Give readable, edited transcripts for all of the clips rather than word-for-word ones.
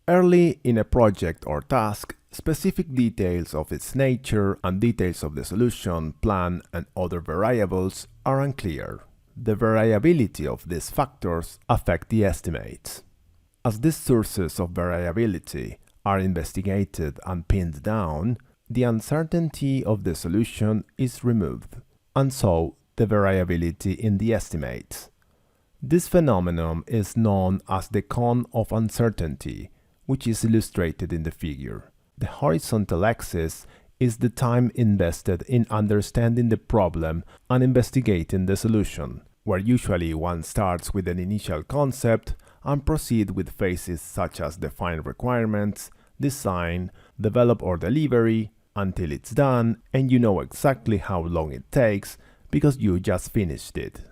Early in a project or task, specific details of its nature and details of the solution, plan, and other variables are unclear. The variability of these factors affect the estimates. As these sources of variability are investigated and pinned down, the uncertainty of the solution is removed, and so the variability in the estimates. This phenomenon is known as the cone of uncertainty, which is illustrated in the figure. The horizontal axis is the time invested in understanding the problem and investigating the solution, where usually one starts with an initial concept and proceed with phases such as define requirements, design, develop or delivery, until it's done and you know exactly how long it takes because you just finished it.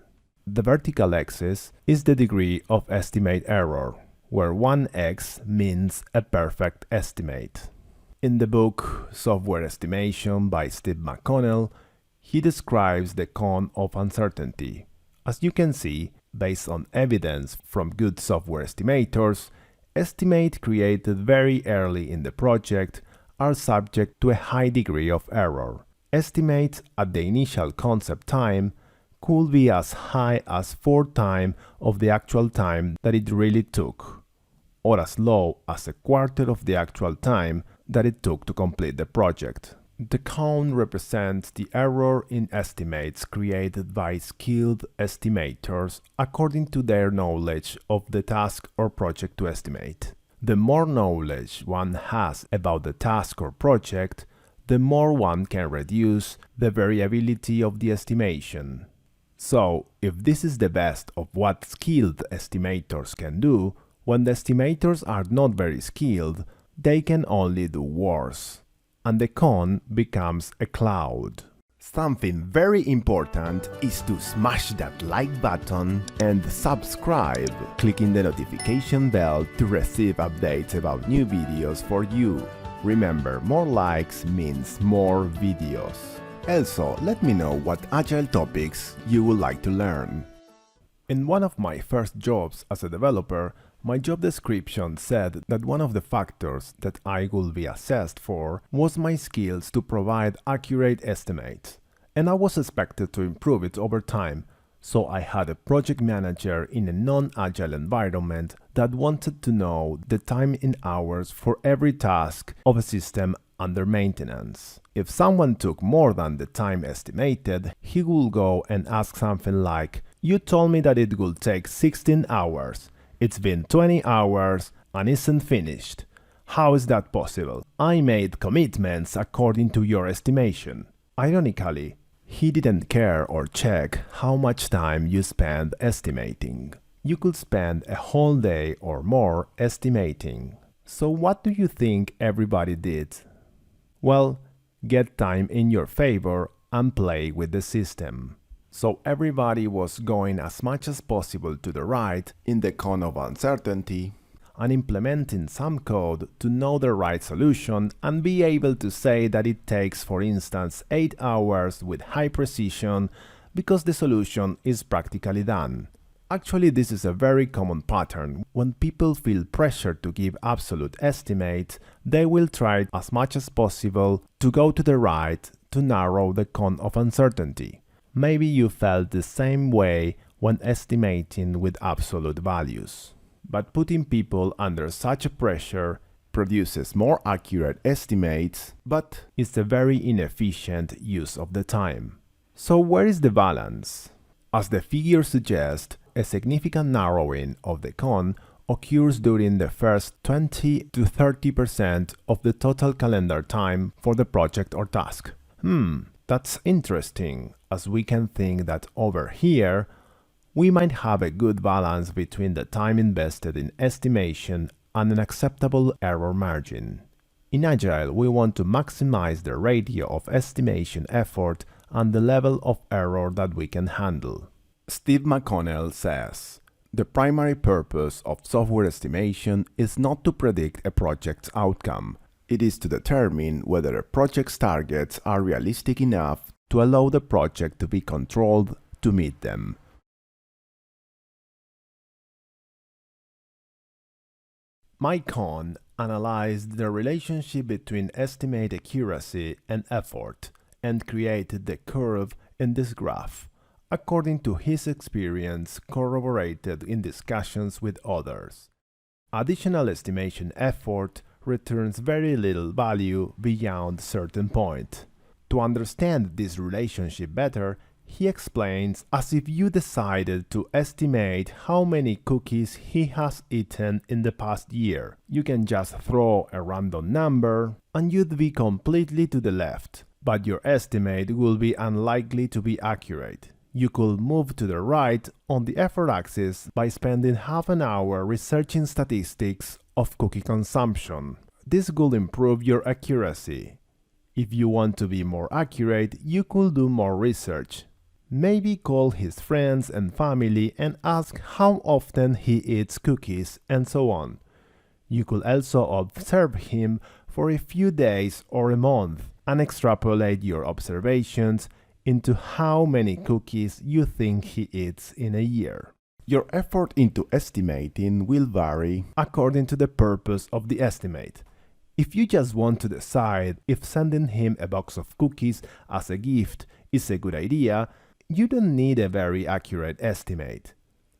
The vertical axis is the degree of estimate error, where 1x means a perfect estimate. In the book Software Estimation by Steve McConnell, he describes the cone of uncertainty. As you can see, based on evidence from good software estimators, estimates created very early in the project are subject to a high degree of error. Estimates at the initial concept time could be as high as 4 times of the actual time that it really took, or as low as a quarter of the actual time that it took to complete the project. The cone represents the error in estimates created by skilled estimators according to their knowledge of the task or project to estimate. The more knowledge one has about the task or project, the more one can reduce the variability of the estimation. So, if this is the best of what skilled estimators can do, when the estimators are not very skilled, they can only do worse, and the cone becomes a cloud. Something very important is to smash that like button and subscribe, clicking the notification bell to receive updates about new videos for you. Remember, more likes means more videos. Also, let me know what agile topics you would like to learn. In one of my first jobs as a developer, my job description said that one of the factors that I would be assessed for was my skills to provide accurate estimates, and I was expected to improve it over time, so I had a project manager in a non-agile environment that wanted to know the time in hours for every task of a system under maintenance. If someone took more than the time estimated, he would go and ask something like, "You told me that it would take 16 hours. It's been 20 hours and isn't finished. How is that possible? I made commitments according to your estimation." Ironically, he didn't care or check how much time you spend estimating. You could spend a whole day or more estimating. So what do you think everybody did? Well, get time in your favor and play with the system. So everybody was going as much as possible to the right in the cone of uncertainty and implementing some code to know the right solution and be able to say that it takes, for instance, 8 hours with high precision because the solution is practically done. Actually, this is a very common pattern. When people feel pressure to give absolute estimates, they will try as much as possible to go to the right to narrow the cone of uncertainty. Maybe you felt the same way when estimating with absolute values. But putting people under such a pressure produces more accurate estimates, but it's a very inefficient use of the time. So where is the balance? As the figure suggests, a significant narrowing of the cone occurs during the first 20 to 30% of the total calendar time for the project or task. That's interesting, as we can think that over here, we might have a good balance between the time invested in estimation and an acceptable error margin. In Agile, we want to maximize the ratio of estimation effort and the level of error that we can handle. Steve McConnell says, "The primary purpose of software estimation is not to predict a project's outcome. It is to determine whether a project's targets are realistic enough to allow the project to be controlled to meet them." My cone analyzed the relationship between estimate accuracy and effort and created the curve in this graph, according to his experience corroborated in discussions with others. Additional estimation effort returns very little value beyond a certain point. To understand this relationship better, he explains as if you decided to estimate how many cookies he has eaten in the past year. You can just throw a random number and you'd be completely to the left, but your estimate will be unlikely to be accurate. You could move to the right on the effort axis by spending half an hour researching statistics of cookie consumption. This will improve your accuracy. If you want to be more accurate, you could do more research. Maybe call his friends and family and ask how often he eats cookies and so on. You could also observe him for a few days or a month and extrapolate your observations into how many cookies you think he eats in a year. Your effort into estimating will vary according to the purpose of the estimate. If you just want to decide if sending him a box of cookies as a gift is a good idea, you don't need a very accurate estimate.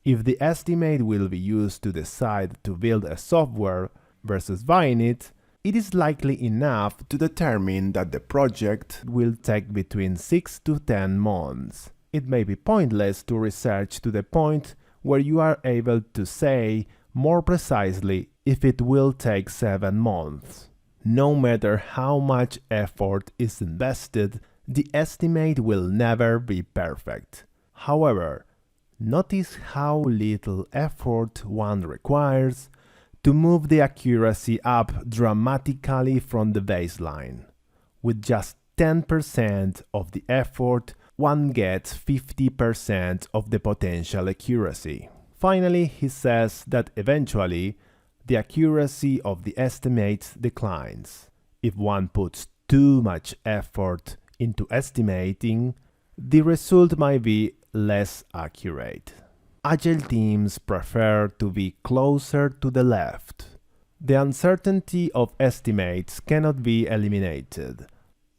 If the estimate will be used to decide to build a software versus buying it, it is likely enough to determine that the project will take between 6 to 10 months. It may be pointless to research to the point where you are able to say more precisely if it will take 7 months. No matter how much effort is invested, the estimate will never be perfect. However, notice how little effort one requires to move the accuracy up dramatically from the baseline. With just 10% of the effort, one gets 50% of the potential accuracy. Finally, he says that eventually, the accuracy of the estimates declines. If one puts too much effort into estimating, the result might be less accurate. Agile teams prefer to be closer to the left. The uncertainty of estimates cannot be eliminated,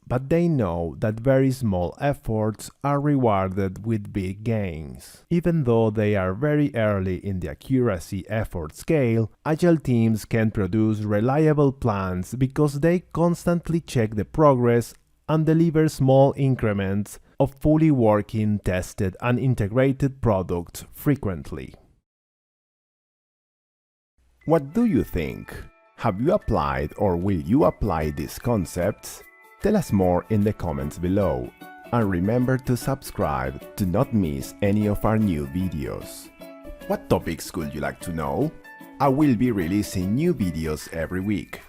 but they know that very small efforts are rewarded with big gains. Even though they are very early in the accuracy effort scale, Agile teams can produce reliable plans because they constantly check the progress and deliver small increments of fully working, tested, and integrated products frequently. What do you think? Have you applied or will you apply these concepts? Tell us more in the comments below, and remember to subscribe to not miss any of our new videos. What topics would you like to know? I will be releasing new videos every week.